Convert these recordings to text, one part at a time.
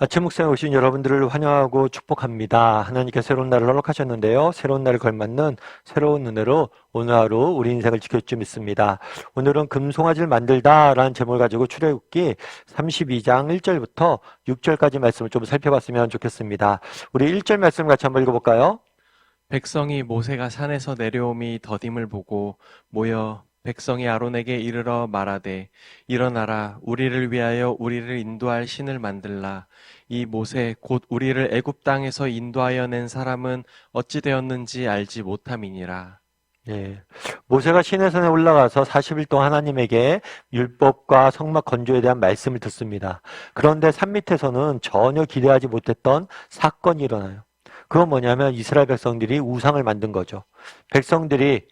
아침 묵상에 오신 여러분들을 환영하고 축복합니다. 하나님께서 새로운 날을 허락하셨는데요. 새로운 날을 걸맞는 새로운 은혜로 오늘 하루 우리 인생을 지킬 줄 믿습니다. 오늘은 금송아지를 만들다 라는 제목을 가지고 출애굽기 32장 1절부터 6절까지 말씀을 좀 살펴봤으면 좋겠습니다. 우리 1절 말씀 같이 한번 읽어볼까요? 백성이 모세가 산에서 내려옴이 더딤을 보고 모여 백성이 아론에게 이르러 말하되 일어나라 우리를 위하여 우리를 인도할 신을 만들라. 이 모세 곧 우리를 애굽 땅에서 인도하여 낸 사람은 어찌 되었는지 알지 못함이니라. 예. 모세가 시내산에 올라가서 40일 동안 하나님에게 율법과 성막 건조에 대한 말씀을 듣습니다. 그런데 산 밑에서는 전혀 기대하지 못했던 사건이 일어나요. 그건 뭐냐면 이스라엘 백성들이 우상을 만든 거죠. 백성들이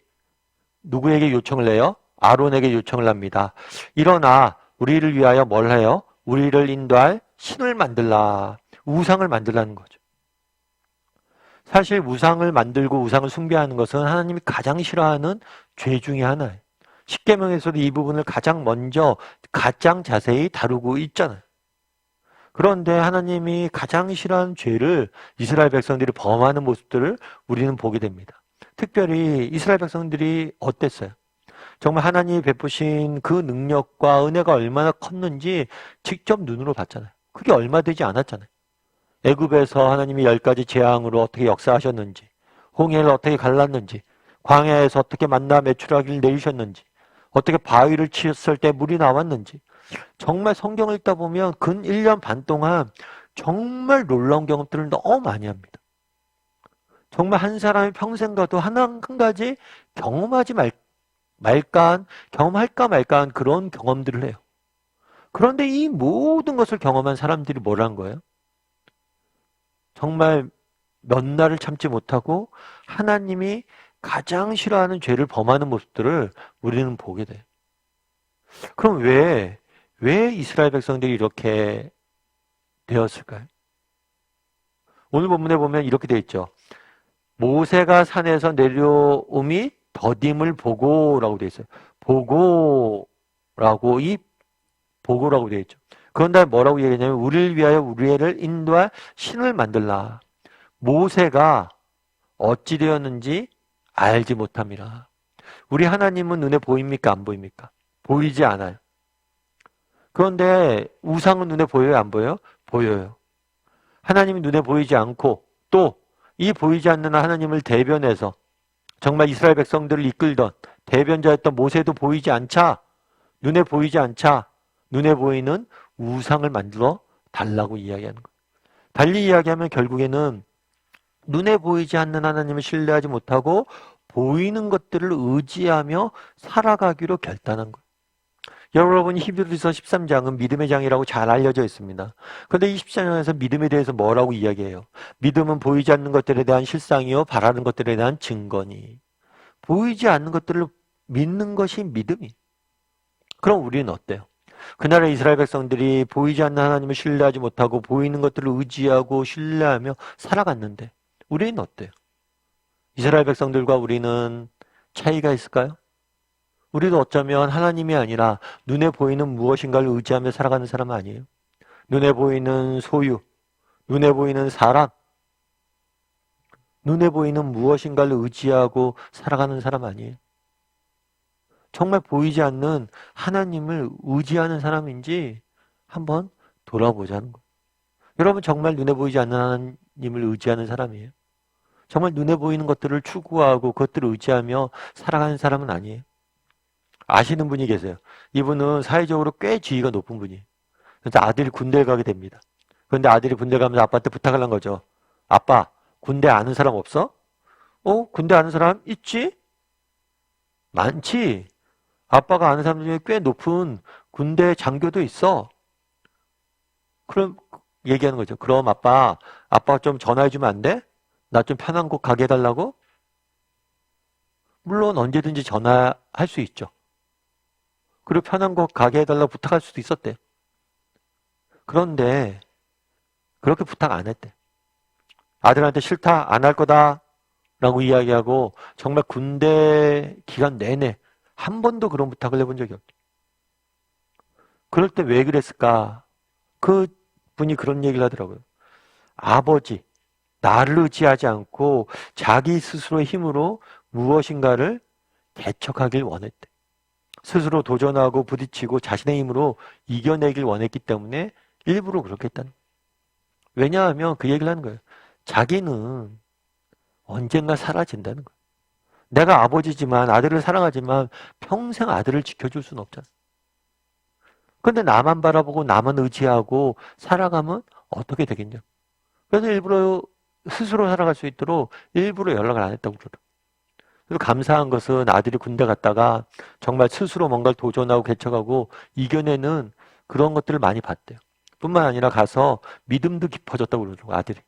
누구에게 요청을 해요? 아론에게 요청을 합니다. 일어나 우리를 위하여 뭘 해요? 우리를 인도할 신을 만들라. 우상을 만들라는 거죠. 사실 우상을 만들고 우상을 숭배하는 것은 하나님이 가장 싫어하는 죄 중에 하나예요. 십계명에서도 이 부분을 가장 먼저 가장 자세히 다루고 있잖아요. 그런데 하나님이 가장 싫어하는 죄를 이스라엘 백성들이 범하는 모습들을 우리는 보게 됩니다. 특별히 이스라엘 백성들이 어땠어요? 정말 하나님이 베푸신 그 능력과 은혜가 얼마나 컸는지 직접 눈으로 봤잖아요. 그게 얼마 되지 않았잖아요. 애굽에서 하나님이 10가지 재앙으로 어떻게 역사하셨는지, 홍해를 어떻게 갈랐는지, 광야에서 어떻게 만나 메추라기를 내리셨는지, 어떻게 바위를 치었을 때 물이 나왔는지, 정말 성경을 읽다 보면 근 1년 반 동안 정말 놀라운 경험들을 너무 많이 합니다. 정말 한 사람이 평생 가도 한 가지 경험하지 경험할까 말까한 그런 경험들을 해요. 그런데 이 모든 것을 경험한 사람들이 뭐라는 거예요? 정말 몇 날을 참지 못하고 하나님이 가장 싫어하는 죄를 범하는 모습들을 우리는 보게 돼요. 그럼 왜 이스라엘 백성들이 이렇게 되었을까요? 오늘 본문에 보면 이렇게 되어 있죠. 모세가 산에서 내려옴이 더딤을 보고라고 되어 있어요. 보고라고 되어 있죠. 그런 다음에 뭐라고 얘기하냐면 우리를 위하여 우리를 인도할 신을 만들라. 모세가 어찌 되었는지 알지 못함이라. 우리 하나님은 눈에 보입니까? 안 보입니까? 보이지 않아요. 그런데 우상은 눈에 보여요? 안 보여요? 보여요. 하나님이 눈에 보이지 않고 또 이 보이지 않는 하나님을 대변해서 정말 이스라엘 백성들을 이끌던 대변자였던 모세도 보이지 않자, 눈에 보이지 않자, 눈에 보이는 우상을 만들어 달라고 이야기하는 거예요. 달리 이야기하면 결국에는 눈에 보이지 않는 하나님을 신뢰하지 못하고 보이는 것들을 의지하며 살아가기로 결단한 거예요. 여러분 히브리서 13장은 믿음의 장이라고 잘 알려져 있습니다. 그런데 이 14장에서 믿음에 대해서 뭐라고 이야기해요? 믿음은 보이지 않는 것들에 대한 실상이요 바라는 것들에 대한 증거니. 보이지 않는 것들을 믿는 것이 믿음이. 그럼 우리는 어때요? 그날의 이스라엘 백성들이 보이지 않는 하나님을 신뢰하지 못하고 보이는 것들을 의지하고 신뢰하며 살아갔는데 우리는 어때요? 이스라엘 백성들과 우리는 차이가 있을까요? 우리도 어쩌면 하나님이 아니라 눈에 보이는 무엇인가를 의지하며 살아가는 사람 아니에요? 눈에 보이는 소유, 눈에 보이는 사람, 눈에 보이는 무엇인가를 의지하고 살아가는 사람 아니에요? 정말 보이지 않는 하나님을 의지하는 사람인지 한번 돌아보자는 거예요. 여러분 정말 눈에 보이지 않는 하나님을 의지하는 사람이에요? 정말 눈에 보이는 것들을 추구하고 그것들을 의지하며 살아가는 사람은 아니에요? 아시는 분이 계세요. 이분은 사회적으로 꽤 지위가 높은 분이에요. 그래서 아들이 군대에 가게 됩니다. 그런데 아들이 군대 가면서 아빠한테 부탁을 한 거죠. 아빠, 군대 아는 사람 없어? 군대 아는 사람 있지? 많지? 아빠가 아는 사람 중에 꽤 높은 군대 장교도 있어. 그럼 얘기하는 거죠. 그럼 아빠가 좀 전화해주면 안 돼? 나 좀 편한 곳 가게 해달라고? 물론 언제든지 전화할 수 있죠. 그리고 편한 곳 가게 해달라고 부탁할 수도 있었대. 그런데 그렇게 부탁 안 했대. 아들한테 싫다, 안 할 거다 라고 이야기하고 정말 군대 기간 내내 한 번도 그런 부탁을 해본 적이 없대. 그럴 때 왜 그랬을까? 그 분이 그런 얘기를 하더라고요. 아버지, 나를 의지하지 않고 자기 스스로의 힘으로 무엇인가를 개척하길 원했대. 스스로 도전하고 부딪히고 자신의 힘으로 이겨내길 원했기 때문에 일부러 그렇게 했다는 거예요. 왜냐하면 그 얘기를 하는 거예요. 자기는 언젠가 사라진다는 거예요. 내가 아버지지만 아들을 사랑하지만 평생 아들을 지켜줄 수는 없잖아. 근데 나만 바라보고 나만 의지하고 살아가면 어떻게 되겠냐. 그래서 일부러 스스로 살아갈 수 있도록 일부러 연락을 안 했다고 그러더라고요. 그리고 감사한 것은 아들이 군대 갔다가 정말 스스로 뭔가를 도전하고 개척하고 이겨내는 그런 것들을 많이 봤대요. 뿐만 아니라 가서 믿음도 깊어졌다고 그러더라고요, 아들이.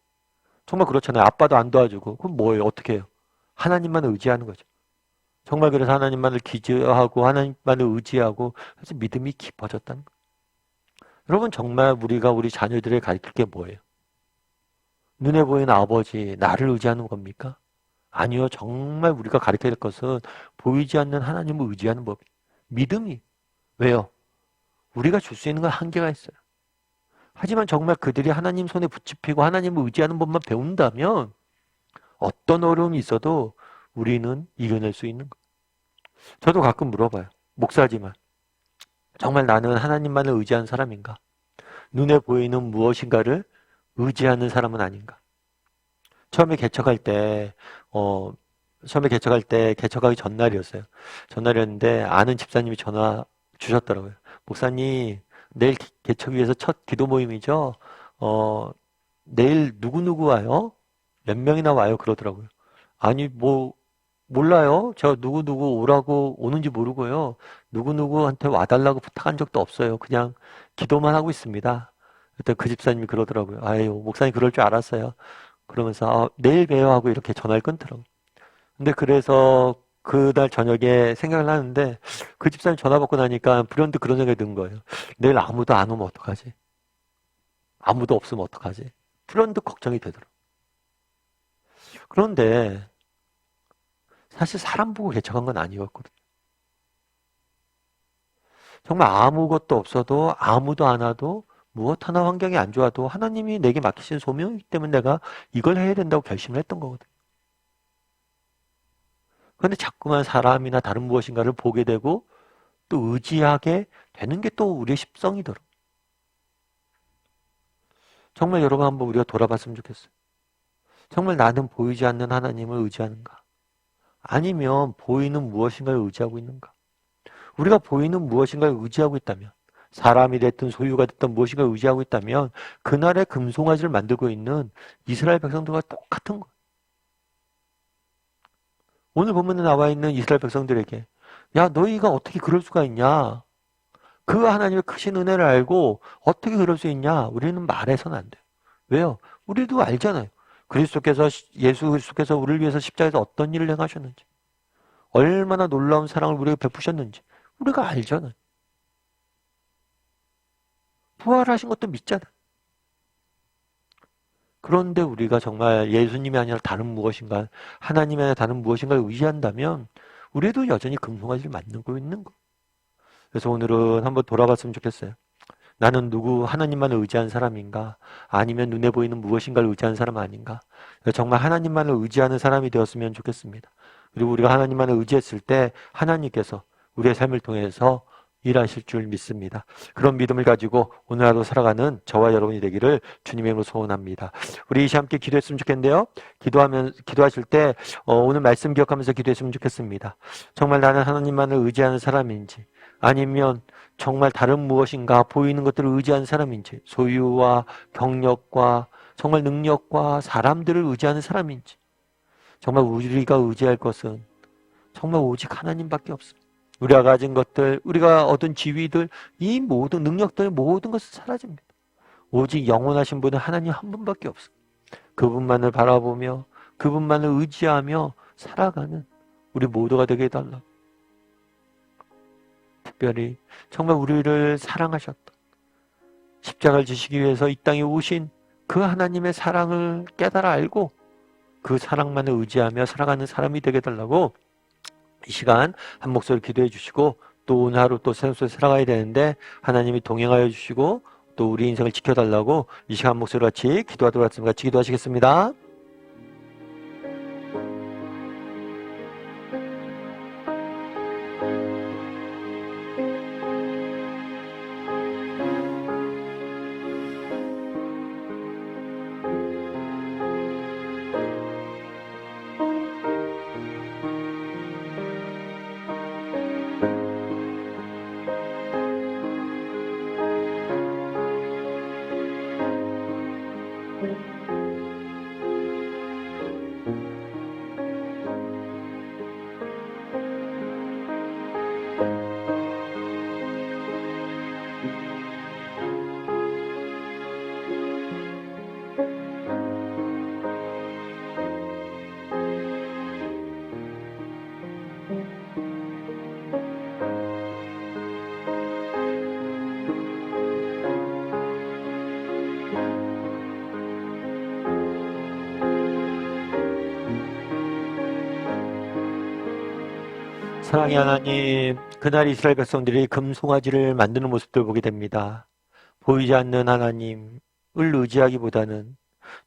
정말 그렇잖아요. 아빠도 안 도와주고. 그럼 뭐예요? 어떻게 해요? 하나님만을 의지하는 거죠. 정말 그래서 하나님만을 기저하고 하나님만을 의지하고 그래서 믿음이 깊어졌다는 거예요. 여러분 정말 우리가 우리 자녀들을 가르칠 게 뭐예요? 눈에 보이는 아버지, 나를 의지하는 겁니까? 아니요. 정말 우리가 가르쳐야 될 것은 보이지 않는 하나님을 의지하는 법. 믿음이. 왜요? 우리가 줄 수 있는 건 한계가 있어요. 하지만 정말 그들이 하나님 손에 붙잡히고 하나님을 의지하는 법만 배운다면 어떤 어려움이 있어도 우리는 이겨낼 수 있는 거예요. 저도 가끔 물어봐요. 목사지만 정말 나는 하나님만을 의지하는 사람인가? 눈에 보이는 무엇인가를 의지하는 사람은 아닌가? 처음에 개척할 때 개척하기 전날이었어요. 전날이었는데 아는 집사님이 전화 주셨더라고요. 목사님, 내일 개척 위해서 첫 기도 모임이죠? 내일 누구누구 와요? 몇 명이나 와요? 그러더라고요. 아니, 몰라요. 제가 누구누구 오라고 오는지 모르고요. 누구누구한테 와달라고 부탁한 적도 없어요. 그냥 기도만 하고 있습니다. 그때 그 집사님이 그러더라고요. 아유, 목사님 그럴 줄 알았어요. 그러면서 내일 봬요 하고 이렇게 전화를 끊더라고요. 근데 그래서 그날 저녁에 생각을 하는데 그 집사님 전화 받고 나니까 불현듯 그런 생각이 든 거예요. 내일 아무도 안 오면 어떡하지? 아무도 없으면 어떡하지? 불현듯 걱정이 되더라고요. 그런데 사실 사람 보고 개척한 건 아니었거든요. 정말 아무것도 없어도 아무도 안 와도 무엇 하나 환경이 안 좋아도 하나님이 내게 맡기신 소명이기 때문에 내가 이걸 해야 된다고 결심을 했던 거거든요. 그런데 자꾸만 사람이나 다른 무엇인가를 보게 되고 또 의지하게 되는 게 또 우리의 습성이더라고요. 정말 여러분 한번 우리가 돌아봤으면 좋겠어요. 정말 나는 보이지 않는 하나님을 의지하는가? 아니면 보이는 무엇인가를 의지하고 있는가? 우리가 보이는 무엇인가를 의지하고 있다면 사람이 됐든 소유가 됐든 무엇인가를 의지하고 있다면 그날의 금송아지를 만들고 있는 이스라엘 백성들과 똑같은 거예요. 오늘 본문에 나와 있는 이스라엘 백성들에게 야 너희가 어떻게 그럴 수가 있냐? 그 하나님의 크신 은혜를 알고 어떻게 그럴 수 있냐? 우리는 말해서는 안 돼요. 왜요? 우리도 알잖아요. 예수 그리스도께서 우리를 위해서 십자가에서 어떤 일을 행하셨는지 얼마나 놀라운 사랑을 우리에게 베푸셨는지 우리가 알잖아요. 부활하신 것도 믿잖아요. 그런데 우리가 정말 예수님이 아니라 다른 무엇인가 하나님이 아니라 다른 무엇인가를 의지한다면 우리도 여전히 금송아지를 만들고 있는 거. 그래서 오늘은 한번 돌아봤으면 좋겠어요. 나는 하나님만을 의지한 사람인가? 아니면 눈에 보이는 무엇인가를 의지하는 사람 아닌가? 정말 하나님만을 의지하는 사람이 되었으면 좋겠습니다. 그리고 우리가 하나님만을 의지했을 때 하나님께서 우리의 삶을 통해서 일하실 줄 믿습니다. 그런 믿음을 가지고 오늘 하루 살아가는 저와 여러분이 되기를 주님의 이름으로 소원합니다. 우리 이 시간 함께 기도했으면 좋겠는데요. 기도하실 때 오늘 말씀 기억하면서 기도했으면 좋겠습니다. 정말 나는 하나님만을 의지하는 사람인지 아니면 정말 다른 무엇인가 보이는 것들을 의지하는 사람인지 소유와 경력과 정말 능력과 사람들을 의지하는 사람인지 정말 우리가 의지할 것은 정말 오직 하나님밖에 없습니다. 우리가 가진 것들, 우리가 얻은 지위들, 이 모든 능력들, 모든 것은 사라집니다. 오직 영원하신 분은 하나님 한 분밖에 없습니다. 그분만을 바라보며 그분만을 의지하며 살아가는 우리 모두가 되게 해달라. 특별히 정말 우리를 사랑하셨다. 십자가를 지시기 위해서 이 땅에 오신 그 하나님의 사랑을 깨달아 알고 그 사랑만을 의지하며 살아가는 사람이 되게 해달라고 이 시간 한 목소리 기도해 주시고 또 오늘 하루 또 새롭게 살아가야 되는데 하나님이 동행하여 주시고 또 우리 인생을 지켜달라고 이 시간 한 목소리 같이 기도하도록 하겠습니다. 같이 기도하시겠습니다. 사랑의 하나님, 그날 이스라엘 백성들이 금송아지를 만드는 모습들 보게 됩니다. 보이지 않는 하나님을 의지하기보다는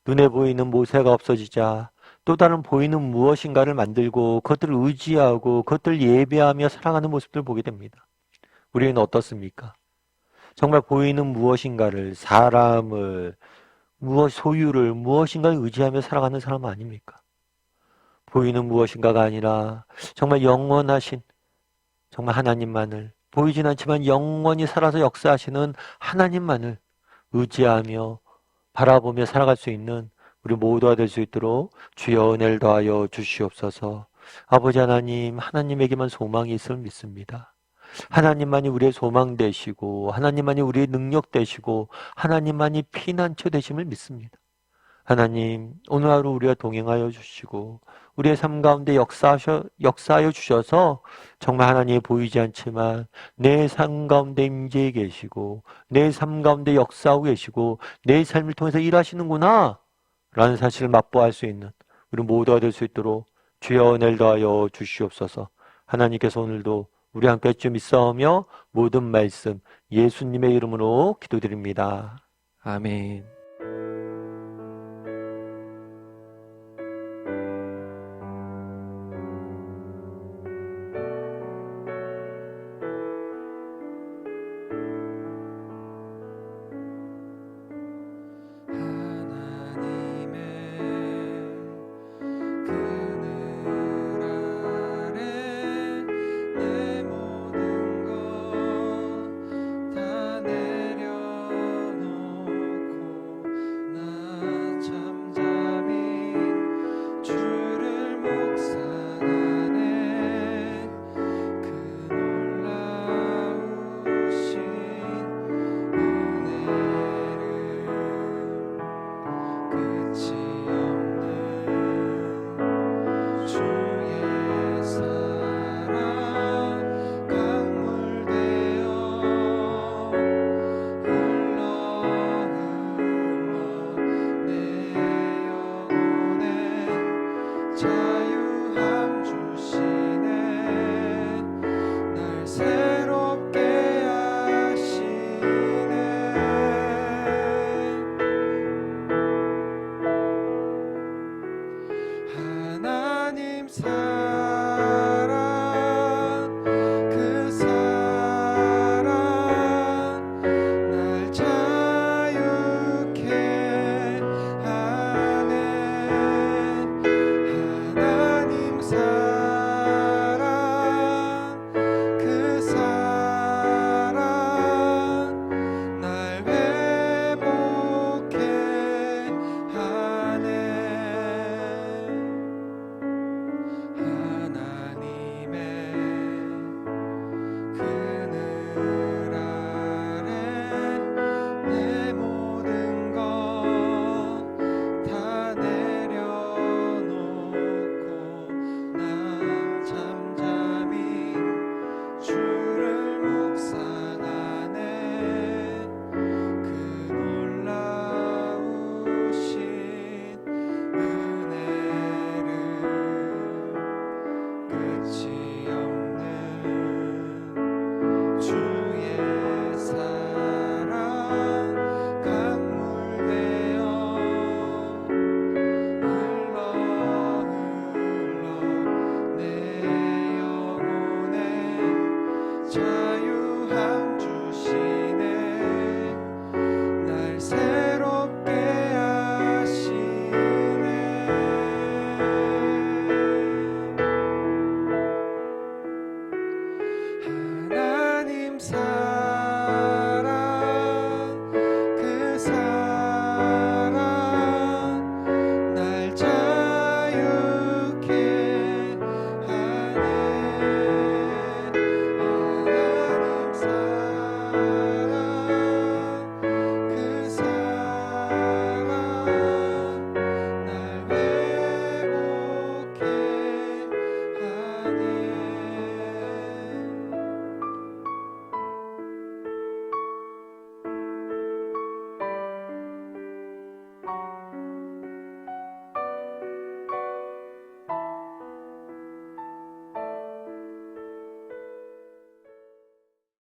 눈에 보이는 모세가 없어지자 또 다른 보이는 무엇인가를 만들고 그것들을 의지하고 그것들을 예배하며 살아가는 모습들을 보게 됩니다. 우리는 어떻습니까? 정말 보이는 무엇인가를, 사람을, 소유를, 무엇인가를 의지하며 살아가는 사람 아닙니까? 보이는 무엇인가가 아니라 정말 영원하신 정말 하나님만을, 보이진 않지만 영원히 살아서 역사하시는 하나님만을 의지하며 바라보며 살아갈 수 있는 우리 모두가 될 수 있도록 주여 은혜를 더하여 주시옵소서. 아버지 하나님, 하나님에게만 소망이 있음을 믿습니다. 하나님만이 우리의 소망 되시고 하나님만이 우리의 능력 되시고 하나님만이 피난처 되심을 믿습니다. 하나님, 오늘 하루 우리와 동행하여 주시고 우리의 삶 가운데 역사하여 주셔서 정말 하나님이 보이지 않지만 내 삶 가운데 임재해 계시고 내 삶 가운데 역사하고 계시고 내 삶을 통해서 일하시는구나 라는 사실을 맛보할 수 있는 우리 모두가 될 수 있도록 주여 은혜를 더하여 주시옵소서. 하나님께서 오늘도 우리 함께 주 믿사오며 모든 말씀 예수님의 이름으로 기도드립니다. 아멘. 그늘 아래 내 모든 것 다 내려놓고 나 잠잠히 주를 묵상하네. 그 놀라우신 은혜를 끝이 없는 주의 사랑 강물되어 흘러 흘러 내 영혼에 차